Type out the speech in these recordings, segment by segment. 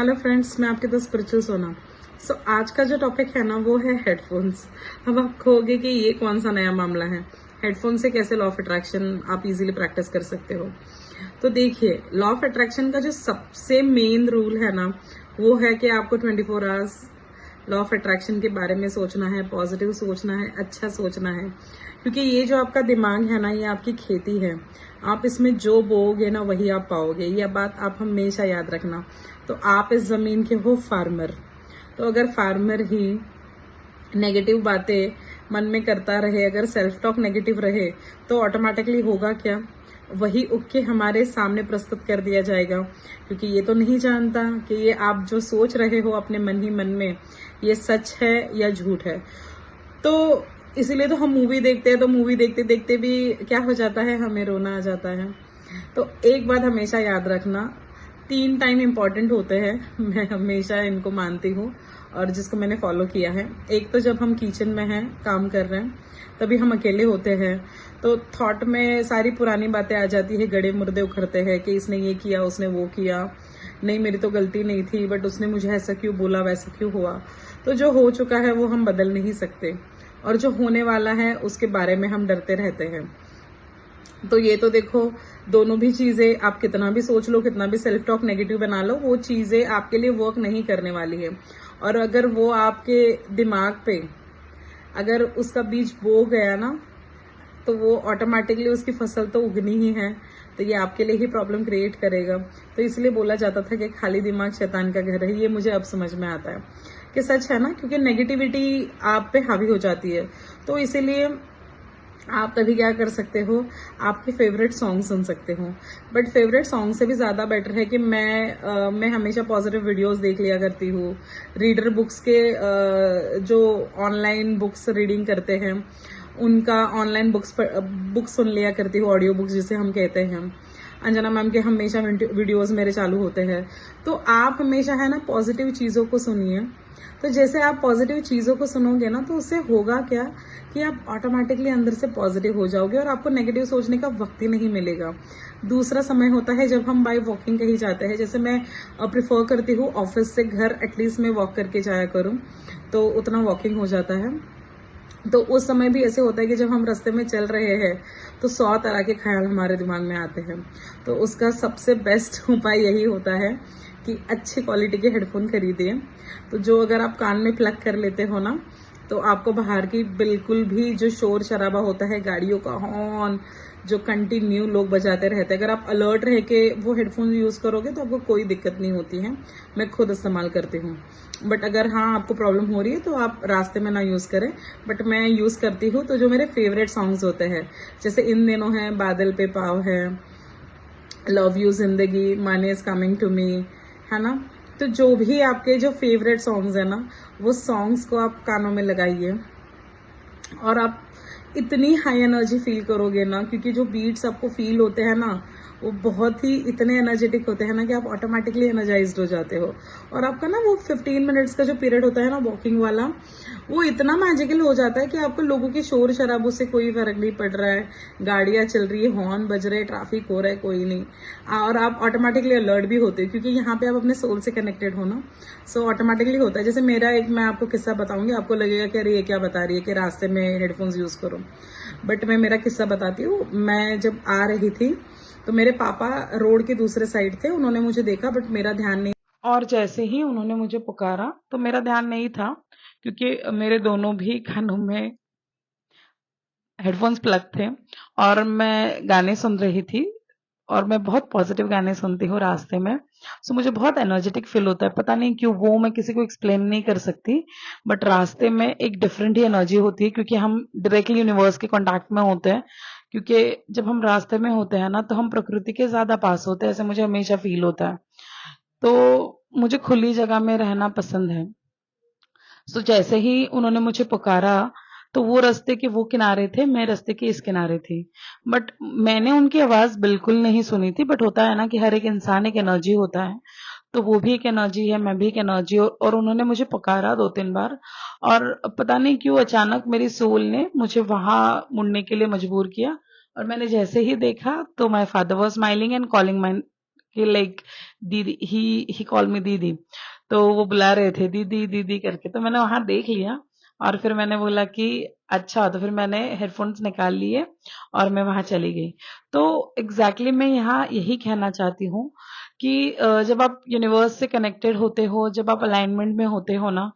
Hello friends, मैं आपके दोस्त स्पिरिचुअल सोना। आज का जो टॉपिक है ना वो है हेडफोन्स। अब आप कहोगे कि ये कौन सा नया मामला है, हेडफोन से कैसे लॉ ऑफ अट्रैक्शन आप इजीली प्रैक्टिस कर सकते हो। तो देखिए, लॉ ऑफ अट्रैक्शन का जो सबसे मेन रूल है ना वो है कि आपको 24 आवर्स लॉ ऑफ अट्रैक्शन के बारे में सोचना है, पॉजिटिव सोचना है, अच्छा सोचना है। क्योंकि ये जो आपका दिमाग है ना, ये आपकी खेती है। आप इसमें जो बोओगे ना वही आप पाओगे। यह बात आप हमेशा याद रखना। तो आप इस जमीन के हो फार्मर। तो अगर फार्मर ही नेगेटिव बातें मन में करता रहे, अगर सेल्फ टॉक नेगेटिव रहे, तो ऑटोमेटिकली होगा क्या, वही उग के हमारे सामने प्रस्तुत कर दिया जाएगा। क्योंकि ये तो नहीं जानता कि ये आप जो सोच रहे हो अपने मन ही मन में, ये सच है या झूठ है। तो इसीलिए तो हम मूवी देखते हैं, तो मूवी देखते देखते भी क्या हो जाता है, हमें रोना आ जाता है। तो एक बात हमेशा याद रखना, 3 टाइम इंपॉर्टेंट होते हैं, मैं हमेशा इनको मानती हूँ और जिसको मैंने फॉलो किया है। एक तो जब हम किचन में हैं, काम कर रहे हैं, तभी हम अकेले होते हैं, तो थॉट में सारी पुरानी बातें आ जाती है, गड़े मुर्दे उखड़ते हैं कि इसने ये किया, उसने वो किया, नहीं मेरी तो गलती नहीं थी, बट उसने मुझे ऐसा क्यों बोला, वैसा क्यों हुआ। तो जो हो चुका है वो हम बदल नहीं सकते, और जो होने वाला है उसके बारे में हम डरते रहते हैं। तो ये तो देखो, दोनों भी चीजें आप कितना भी सोच लो, कितना भी सेल्फ टॉक नेगेटिव बना लो, वो चीजें आपके लिए वर्क नहीं करने वाली है। और अगर वो आपके दिमाग पे अगर उसका बीज बो गया ना, तो वो ऑटोमेटिकली उसकी फसल तो उगनी ही है। तो ये आपके लिए ही प्रॉब्लम क्रिएट करेगा। तो इसलिए बोला जाता था कि खाली दिमाग शैतान का घर है। ये मुझे अब समझ में आता है कि सच है ना, क्योंकि नेगेटिविटी आप पे हावी हो जाती है। तो इसीलिए आप तभी क्या कर सकते हो, आपके फेवरेट सॉन्ग सुन सकते हो। बट फेवरेट सॉन्ग से भी ज़्यादा बेटर है कि मैं हमेशा पॉजिटिव वीडियोस देख लिया करती हूँ। रीडर बुक्स के जो ऑनलाइन बुक्स रीडिंग करते हैं, उनका ऑनलाइन बुक्स सुन लिया करती हूँ, ऑडियो बुक्स जिसे हम कहते हैं। अंजना मैम के हमेशा वीडियोस मेरे चालू होते हैं। तो आप हमेशा है ना पॉजिटिव चीज़ों को सुनिए। तो जैसे आप पॉजिटिव चीज़ों को सुनोगे ना, तो उससे होगा क्या कि आप ऑटोमेटिकली अंदर से पॉजिटिव हो जाओगे और आपको नेगेटिव सोचने का वक्त ही नहीं मिलेगा। दूसरा समय होता है जब हम बाय वॉकिंग कहीं जाते हैं। जैसे मैं प्रिफर करती हूँ ऑफिस से घर एटलीस्ट मैं वॉक करके जाया करूँ, तो उतना वॉकिंग हो जाता है। तो उस समय भी ऐसे होता है कि जब हम रास्ते में चल रहे हैं तो 100 तरह के ख्याल हमारे दिमाग में आते हैं। तो उसका सबसे बेस्ट उपाय यही होता है कि अच्छी क्वालिटी के हेडफोन खरीदिए। तो जो अगर आप कान में प्लग कर लेते हो ना, तो आपको बाहर की बिल्कुल भी जो शोर शराबा होता है, गाड़ियों का हॉर्न जो कंटिन्यू लोग बजाते रहते हैं, अगर आप अलर्ट रह के वो हेडफोन यूज करोगे तो आपको कोई दिक्कत नहीं होती है। मैं खुद इस्तेमाल करती हूँ। बट अगर हाँ आपको प्रॉब्लम हो रही है तो आप रास्ते में ना यूज करें। बट मैं यूज करती हूँ। तो जो मेरे फेवरेट सॉन्ग्स होते हैं, जैसे इन दिनों है बादल पे पाव है, लव यू जिंदगी, money is coming to me, है ना। तो जो भी आपके जो फेवरेट सॉन्ग्स है ना, वो सॉन्ग्स को आप कानों में लगाइए और आप इतनी हाई एनर्जी फील करोगे ना, क्योंकि जो बीट्स आपको फील होते हैं ना, वो बहुत ही इतने एनर्जेटिक होते हैं ना कि आप ऑटोमेटिकली एनर्जाइज्ड हो जाते हो। और आपका ना वो 15 मिनट्स का जो पीरियड होता है ना वॉकिंग वाला, वो इतना मैजिकल हो जाता है कि आपको लोगों के शोर शराबों से कोई फर्क नहीं पड़ रहा है। गाड़ियां चल रही है, हॉर्न बज रहे, ट्रैफिक हो रहा है, कोई नहीं। और आप ऑटोमेटिकली अलर्ट भी होते हो, क्योंकि यहाँ पे आप अपने सोल से कनेक्टेड हो ना। सो ऑटोमेटिकली होता है। जैसे मेरा एक, मैं आपको किस्सा बताऊंगी, आपको लगेगा कि अरे ये क्या बता रही है कि रास्ते में हेडफोन्स यूज करो। बट मैं मेरा किस्सा बताती हूँ। मैं जब आ रही थी तो मेरे पापा रोड के दूसरे साइड थे, उन्होंने मुझे देखा बट मेरा ध्यान नहीं, और जैसे ही उन्होंने मुझे पुकारा तो मेरा ध्यान नहीं था, क्योंकि मेरे दोनों भी कानों में हेडफोन्स प्लग थे और मैं गाने सुन रही थी। और मैं बहुत पॉजिटिव गाने सुनती हूँ रास्ते में। सो मुझे बहुत एनर्जेटिक फील होता है, पता नहीं क्यों, वो मैं किसी को एक्सप्लेन नहीं कर सकती। बट रास्ते में एक डिफरेंट ही एनर्जी होती है, क्योंकि हम डायरेक्टली यूनिवर्स के कांटेक्ट में होते हैं। क्योंकि जब हम रास्ते में होते हैं ना, तो हम प्रकृति के ज्यादा पास होते हैं, ऐसे मुझे हमेशा फील होता है। तो मुझे खुली जगह में रहना पसंद है। सो जैसे ही उन्होंने मुझे पुकारा, तो वो रास्ते के वो किनारे थे, मैं रास्ते के इस किनारे थी। बट मैंने उनकी आवाज बिल्कुल नहीं सुनी थी। बट होता है ना कि हर एक इंसान एक एनर्जी होता है, तो वो भी एक एनर्जी है, मैं भी एक एनर्जी। और उन्होंने मुझे पुकारा 2-3 बार, और पता नहीं क्यों अचानक मेरी सोल ने मुझे वहां मुड़ने के लिए मजबूर किया। और मैंने जैसे ही देखा तो my father was smiling and calling my कि लाइक दीदी, ही कॉल मी दीदी, तो वो बुला रहे थे दीदी दीदी करके, तो मैंने वहां देख लिया और फिर मैंने बोला कि अच्छा, तो फिर मैंने हेडफोन्स निकाल लिए और मैं वहां चली गई। तो मैं यहाँ यही कहना चाहती हूँ कि जब आप यूनिवर्स से कनेक्टेड होते हो, जब आप अलाइनमेंट में होते हो ना,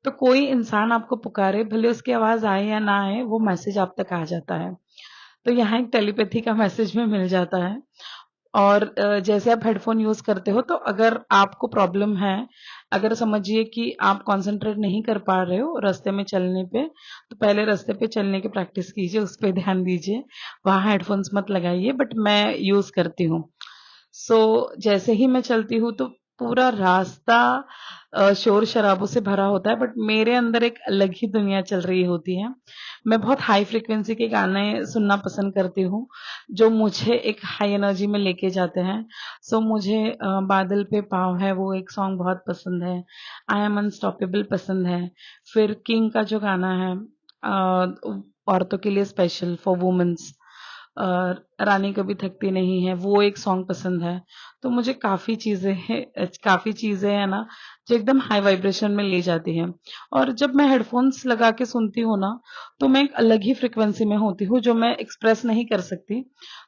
तो कोई इंसान आपको पुकारे, भले उसकी आवाज आए या ना आए, वो मैसेज आप तक आ जाता है। तो यहाँ एक टेलीपैथी का मैसेज में मिल जाता है। और जैसे आप हेडफोन यूज करते हो, तो अगर आपको प्रॉब्लम है, अगर समझिए कि आप कंसंट्रेट नहीं कर पा रहे हो रास्ते में चलने पे, तो पहले रास्ते पे चलने की प्रैक्टिस कीजिए, उस पर ध्यान दीजिए, वहां हेडफोन्स मत लगाइए। बट मैं यूज करती हूँ। जैसे ही मैं चलती हूँ तो पूरा रास्ता शोर शराबों से भरा होता है, बट मेरे अंदर एक अलग ही दुनिया चल रही होती है। मैं बहुत हाई फ्रिक्वेंसी के गाने सुनना पसंद करती हूँ, जो मुझे एक हाई एनर्जी में लेके जाते हैं। मुझे बादल पे पाँव है, वो एक सॉन्ग बहुत पसंद है। आई एम अनस्टॉपेबल पसंद है। फिर किंग का जो गाना है, औरतों के लिए स्पेशल फॉर वुमेन्स, रानी कभी थकती नहीं है, वो एक सॉन्ग पसंद है। तो मुझे काफी चीजें है ना, जो एकदम हाई वाइब्रेशन में ले जाती हैं। और जब मैं हेडफोन्स लगा के सुनती हूँ ना, तो मैं एक अलग ही फ्रिक्वेंसी में होती हूँ, जो मैं एक्सप्रेस नहीं कर सकती।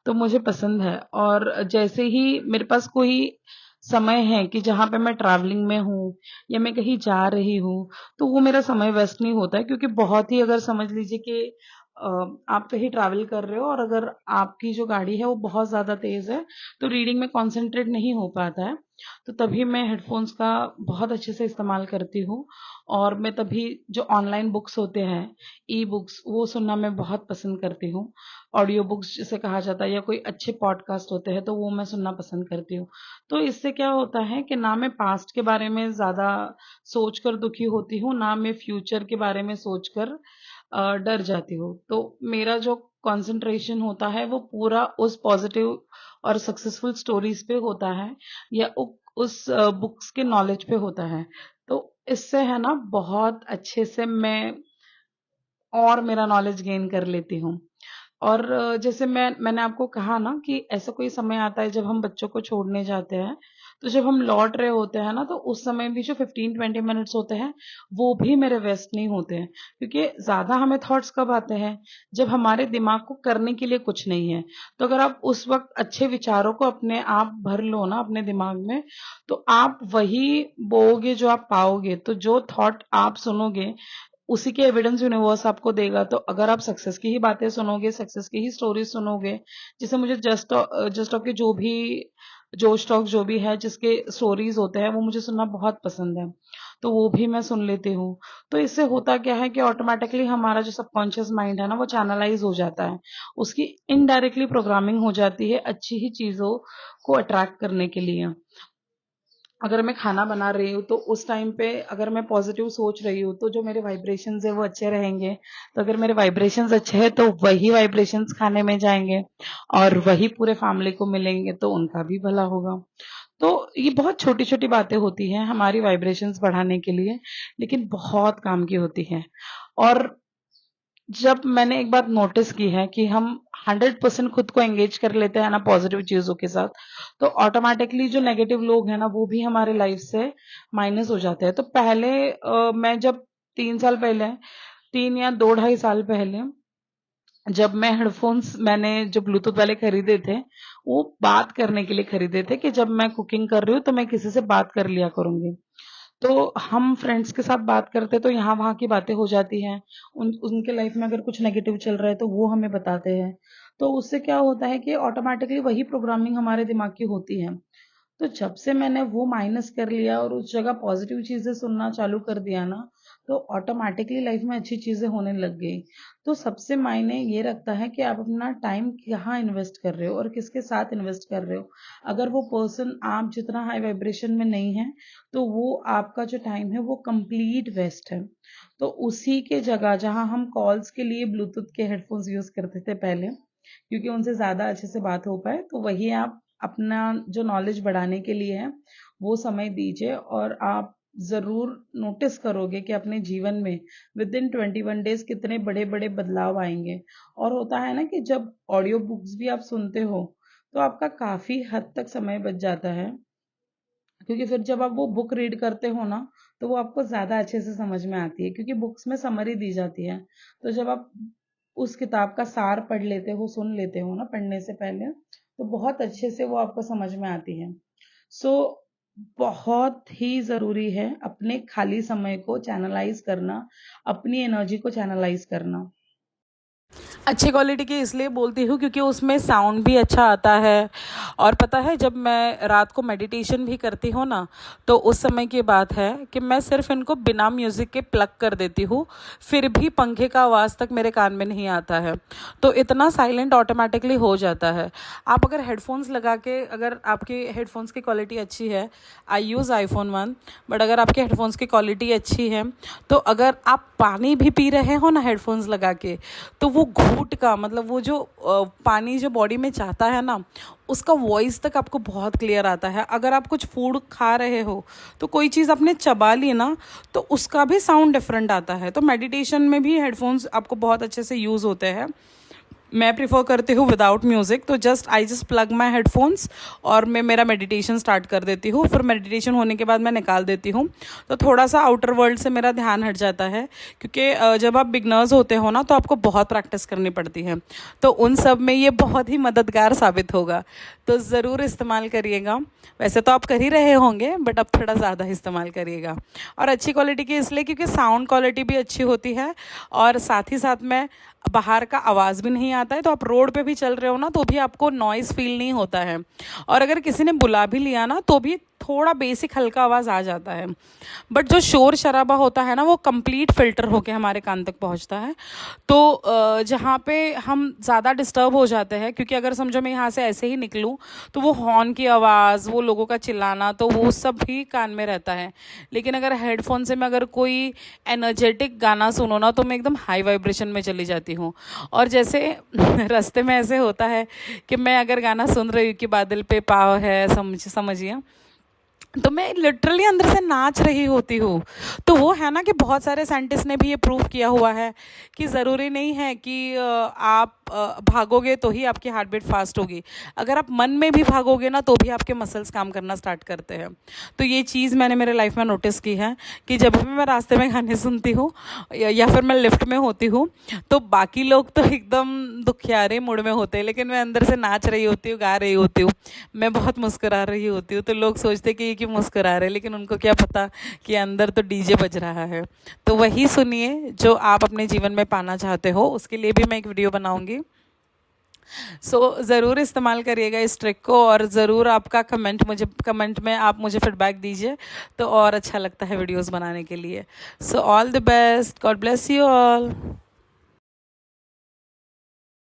तो मुझे पसंद है। और जैसे ही मेरे पास कोई समय है कि जहां पे मैं ट्रैवलिंग में हूँ या मैं कहीं जा रही हूँ, तो वो मेरा समय वेस्ट नहीं होता है, क्योंकि बहुत ही, अगर समझ लीजिए कि अ, आप कहीं ट्रैवल कर रहे हो और अगर आपकी जो गाड़ी है वो बहुत ज़्यादा तेज़ है, तो रीडिंग में कॉन्सेंट्रेट नहीं हो पाता है। तो तभी मैं हेडफ़ोन्स का बहुत अच्छे से इस्तेमाल करती हूँ। और मैं तभी जो ऑनलाइन बुक्स होते हैं, ई-बुक्स, वो सुनना मैं बहुत पसंद करती हूँ। ऑडियो बुक्स जिसे कहा जाता है, या कोई अच्छे पॉडकास्ट होते हैं, तो वो मैं सुनना पसंद करती हूँ। तो इससे क्या होता है कि ना मैं पास्ट के बारे में ज़्यादा सोचकर दुखी होती हूँ, ना मैं फ्यूचर के बारे में सोचकर डर जाती हूँ। तो मेरा जो कंसंट्रेशन होता है वो पूरा उस पॉजिटिव और सक्सेसफुल स्टोरीज पे होता है, या उस बुक्स के नॉलेज पे होता है। तो इससे है ना, बहुत अच्छे से मैं और मेरा नॉलेज गेन कर लेती हूँ। और जैसे मैंने आपको कहा ना कि ऐसा कोई समय आता है जब हम बच्चों को छोड़ने जाते हैं, तो जब हम लौट रहे होते हैं ना, तो उस समय भी जो 15-20 मिनट्स होते हैं, वो भी मेरे वेस्ट नहीं होते हैं। क्योंकि ज़्यादा हमें थॉट्स कब आते हैं? जब हमारे दिमाग को करने के लिए कुछ नहीं है। तो अगर आप उस वक़्त अच्छे विचारों को अपने आप भर लो ना अपने दिमाग में, तो आप वही बोओगे जो आप पाओगे। तो जो थॉट आप सुनोगे, उसी के एविडेंस यूनिवर्स आपको देगा। तो अगर आप सक्सेस की ही बातें सुनोगे, सक्सेस की ही स्टोरी सुनोगे, जैसे मुझे जस्ट टॉक के जो भी, जोश टॉक जो भी है, जिसके स्टोरीज होते हैं, वो मुझे सुनना बहुत पसंद है। तो वो भी मैं सुन लेती हूँ। तो इससे होता क्या है कि ऑटोमेटिकली हमारा जो सबकॉन्शियस माइंड है ना, वो चैनलाइज हो जाता है। उसकी इनडायरेक्टली प्रोग्रामिंग हो जाती है अच्छी ही चीजों को अट्रैक्ट करने के लिए। अगर मैं खाना बना रही हूँ, तो उस टाइम पे अगर मैं पॉजिटिव सोच रही हूँ, तो जो मेरे वाइब्रेशंस है वो अच्छे रहेंगे। तो अगर मेरे वाइब्रेशंस अच्छे हैं, तो वही वाइब्रेशंस खाने में जाएंगे और वही पूरे फैमिली को मिलेंगे, तो उनका भी भला होगा। तो ये बहुत छोटी छोटी बातें होती हैं हमारी वाइब्रेशंस बढ़ाने के लिए, लेकिन बहुत काम की होती हैं। और जब मैंने एक बात नोटिस की है कि हम 100% खुद को एंगेज कर लेते हैं ना पॉजिटिव चीजों के साथ, तो ऑटोमेटिकली जो नेगेटिव लोग हैं ना, वो भी हमारे लाइफ से माइनस हो जाते हैं। तो पहले मैं जब 3 साल पहले, 3 या 2 ढाई साल पहले, जब मैं हेडफोन्स मैंने जो ब्लूटूथ वाले खरीदे थे, वो बात करने के लिए खरीदे थे कि जब मैं कुकिंग कर रही हूँ तो मैं किसी से बात कर लिया करूंगी। तो हम फ्रेंड्स के साथ बात करते तो यहाँ वहाँ की बातें हो जाती हैं। उनके लाइफ में अगर कुछ नेगेटिव चल रहा है तो वो हमें बताते हैं। तो उससे क्या होता है कि ऑटोमेटिकली वही प्रोग्रामिंग हमारे दिमाग की होती है। तो जब से मैंने वो माइनस कर लिया और उस जगह पॉजिटिव चीजें सुनना चालू कर दिया ना, तो ऑटोमेटिकली लाइफ में अच्छी चीजें होने लग गई। तो सबसे मायने ये रखता है कि आप अपना टाइम कहाँ इन्वेस्ट कर रहे हो और किसके साथ इन्वेस्ट कर रहे हो। अगर वो पर्सन आप जितना हाई वाइब्रेशन में नहीं है, तो वो आपका जो टाइम है वो कंप्लीट वेस्ट है। तो उसी के जगह जहां हम कॉल्स के लिए ब्लूटूथ के हेडफोन्स यूज करते थे पहले, क्योंकि उनसे ज्यादा अच्छे से बात हो पाए, तो वही आप अपना जो नॉलेज बढ़ाने के लिए है वो समय दीजिए। और आप जरूर नोटिस करोगे कि अपने जीवन में विद इन 21 डेज कितने बड़े बड़े बदलाव आएंगे। और होता है ना कि जब ऑडियो बुक्स भी आप सुनते हो, तो आपका काफ़ी हद तक समय बच जाता है, क्योंकि फिर जब आप वो बुक रीड करते हो ना तो वो आपको ज़्यादा अच्छे से समझ में आती है, क्योंकि बुक्स में समरी दी जाती है। तो जब आप उस किताब का सार पढ़ लेते हो, सुन लेते हो ना पढ़ने से पहले, तो बहुत अच्छे से वो आपको समझ में आती है। सो बहुत ही ज़रूरी है अपने खाली समय को चैनलाइज करना, अपनी एनर्जी को चैनलाइज करना। अच्छी क्वालिटी की इसलिए बोलती हूँ क्योंकि उसमें साउंड भी अच्छा आता है। और पता है, जब मैं रात को मेडिटेशन भी करती हूँ ना, तो उस समय की बात है कि मैं सिर्फ इनको बिना म्यूज़िक के प्लग कर देती हूँ, फिर भी पंखे का आवाज़ तक मेरे कान में नहीं आता है। तो इतना साइलेंट ऑटोमेटिकली हो जाता है। आप अगर हेडफोन्स लगा के, अगर आपके हेडफोन्स की क्वालिटी अच्छी है, आई यूज़ iPhone 1, बट अगर आपके हेडफोन्स की क्वालिटी अच्छी है, तो अगर आप पानी भी पी रहे हो ना हेडफोन्स लगा के, तो वो घूंट का मतलब वो जो पानी जो बॉडी में जाता है ना, उसका वॉइस तक आपको बहुत क्लियर आता है। अगर आप कुछ फूड खा रहे हो, तो कोई चीज़ आपने चबा ली ना, तो उसका भी साउंड डिफरेंट आता है। तो मेडिटेशन में भी हेडफोन्स आपको बहुत अच्छे से यूज़ होते हैं। मैं प्रिफर करती हूँ विदाउट म्यूज़िक, तो I just plug my headphones और मैं मेरा मेडिटेशन स्टार्ट कर देती हूँ। फिर मेडिटेशन होने के बाद मैं निकाल देती हूँ, तो थोड़ा सा आउटर वर्ल्ड से मेरा ध्यान हट जाता है, क्योंकि जब आप बिगनर्स होते हो ना, तो आपको बहुत प्रैक्टिस करनी पड़ती है। तो उन सब में ये बहुत ही मददगार साबित होगा, तो ज़रूर इस्तेमाल करिएगा। वैसे तो आप कर ही रहे होंगे, बट अब थोड़ा ज़्यादा इस्तेमाल करिएगा। और अच्छी क्वालिटी की इसलिए क्योंकि साउंड क्वालिटी भी अच्छी होती है, और साथ ही साथ में बाहर का आवाज़ भी नहीं आता है। तो आप रोड पे भी चल रहे हो ना, तो भी आपको नॉइज़ फील नहीं होता है। और अगर किसी ने बुला भी लिया ना, तो भी थोड़ा बेसिक हल्का आवाज़ आ जाता है। बट जो शोर शराबा होता है ना, वो कंप्लीट फ़िल्टर होके हमारे कान तक पहुंचता है। तो जहाँ पे हम ज़्यादा डिस्टर्ब हो जाते हैं, क्योंकि अगर समझो मैं यहाँ से ऐसे ही निकलूँ, तो वो हॉर्न की आवाज़, वो लोगों का चिल्लाना, तो वो सब भी कान में रहता है। लेकिन अगर हेडफोन से मैं अगर कोई एनर्जेटिक गाना सुनो ना, तो मैं एकदम हाई वाइब्रेशन में चली जाती हूँ। और जैसे रास्ते में ऐसे होता है कि मैं अगर गाना सुन रही हूँ कि बादल पे पाव है, समझिए, तो मैं लिटरली अंदर से नाच रही होती हूँ। तो वो है ना कि बहुत सारे साइंटिस्ट ने भी ये प्रूव किया हुआ है कि ज़रूरी नहीं है कि आप भागोगे तो ही आपकी हार्ट बीट फास्ट होगी। अगर आप मन में भी भागोगे ना, तो भी आपके मसल्स काम करना स्टार्ट करते हैं। तो ये चीज़ मैंने मेरे लाइफ में नोटिस की है कि जब भी मैं रास्ते में गाने सुनती हूँ, या फिर मैं लिफ्ट में होती हूँ, तो बाकी लोग तो एकदम दुखियारे मूड में होते हैं, लेकिन मैं अंदर से नाच रही होती हूँ, गा रही होती हूँ, मैं बहुत मुस्कुरा रही होती हूँ। तो लोग सोचते कि ये क्यों मुस्कुरा रहे, लेकिन उनको क्या पता कि अंदर तो डीजे बज रहा है। तो वही सुनिए जो आप अपने जीवन में पाना चाहते हो। उसके लिए भी मैं एक वीडियो बनाऊंगी। ज़रूर इस्तेमाल करिएगा इस ट्रिक को, और ज़रूर आपका कमेंट में आप मुझे फीडबैक दीजिए, तो और अच्छा लगता है वीडियोस बनाने के लिए। All the best, God bless you all.